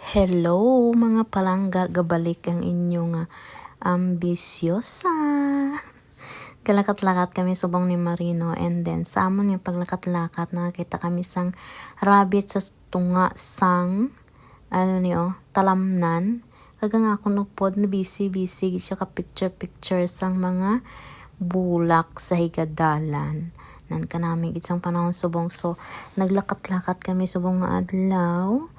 Hello mga palangga, gabalik ang inyong ambisyosa. Kalakat-lakat kami subong ni Marino, and then sa amon yung paglakat-lakat nakakita kami sang rabbit sa tunga sang talamnan. Kagang ako nupod na busy siya ka picture sang mga bulak sa higadalan. Nan kanami itsang panahon subong, so naglakat-lakat kami subong nga adlaw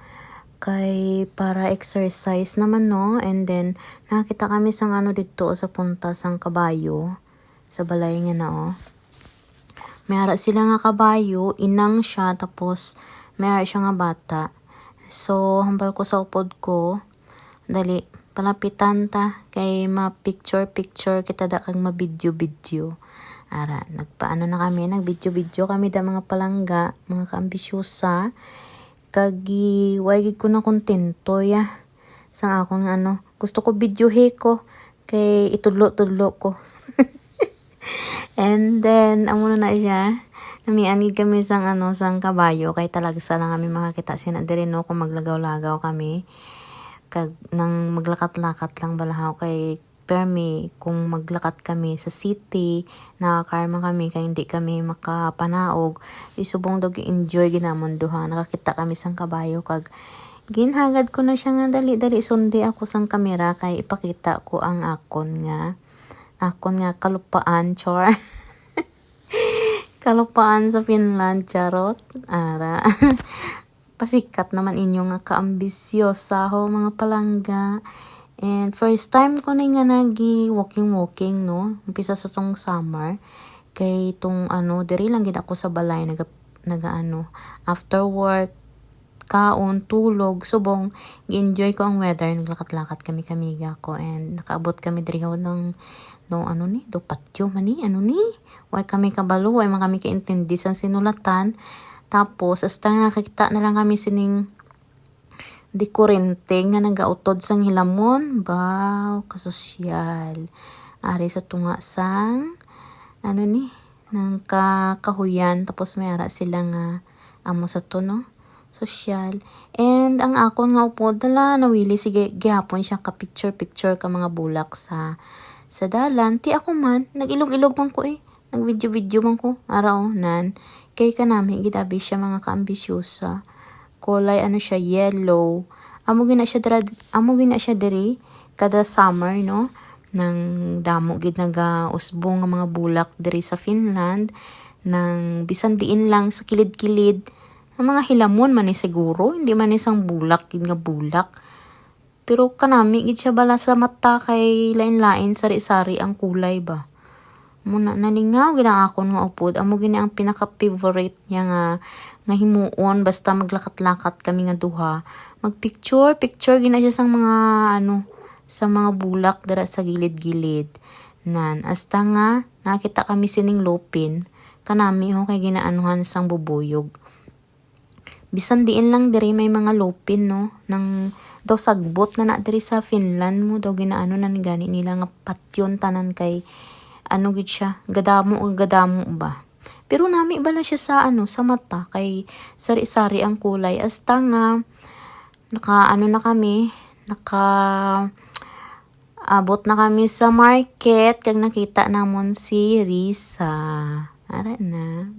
kay para exercise naman, no. And then nakita kami sang dito sa punta sang kabayo sa balay nga na mayara sila nga kabayo, inang siya, tapos mayara siya nga bata. So hambal ko sa upod ko, dali palapitan ta kay ma-picture kita da kag ma-video. Ara, nag-video kami da mga palangga, mga kaambisyosa. Kagi wagi ko na kontento ya sa akong gusto ko videohe ko kay itudlo ko. And then amo na siya namianid kami sang sang kabayo kay talagsa lang kami makakita sina diri, no, kung maglagaw-lagaw kami kag nang maglakat-lakat lang balahaw kay permi kung maglakat kami sa city, nakakarma kami kay hindi kami makapanaog, isubong dog enjoy ginamon duha. Nakakita kami sang kabayo kag ginhagad ko na siya nga dali sundi ako sang kamera kay ipakita ko ang akon nga kalupaan, chor. Kalupaan sa Finland, charot. Ara. Pasikat naman inyo nga kaambisyosa ho mga palangga. And first time ko na nga nagi walking, no. Umpisa sa tong summer. Kay tong diri lang gid ako sa balay naga after work, kaon, tulog, subong gi-enjoy ko ang weather. Naglakat-lakat kami kamiga ko, and nakaabot kami diri ng do patio man ni way kami kabalo, way man kami kaintindi sang sinulatan. Tapos hasta nakakita na lang kami sining di kurente nga nagautod sang hilamon, baw kasosyal. Ari sa tunga sang nang kahuyan, tapos may ara sila nga amo sa tuno sosyal. And ang akon nga upod dala nawili sige gihapon siya ka picture ka mga bulak sa dalan. Ti ako man nagilog-ilog man ko nagvideo man ko araw nan kay kanami gid abi siya mga kaambisyosa. Kulay siya yellow. Amo gina siya diri kada summer, no, nang damo gid naga-usbong nga mga bulak diri sa Finland, nang bisan diin lang sa kilid-kilid ang mga hilamon man siguro, hindi man isang bulak gid nga bulak. Pero kanami gid siya bala sa mata kay lain-lain sari-sari ang kulay ba. Muna nalingaw gid ang akon nga upod. Amo gini ang pinaka-favorite niya nga himuon basta maglakat-lakat kami nga duha. Magpicture gina siya sang mga sa mga bulak dara sa gilid-gilid. Nan hasta nga nakita kami sining lupin. Kanami kay ginaanuhan sang bubuyog. Bisan diin lang diri may mga lupin, no, nang daw sagbot na diri sa Finland mo daw ginaano na gani nila nga patyon tanan kay gid siya gadamo ba. Pero nami bala siya sa sa mata kay sari-sari ang kulay. Hasta nga abot na kami sa market kag nakita namon si Risa. Ara na.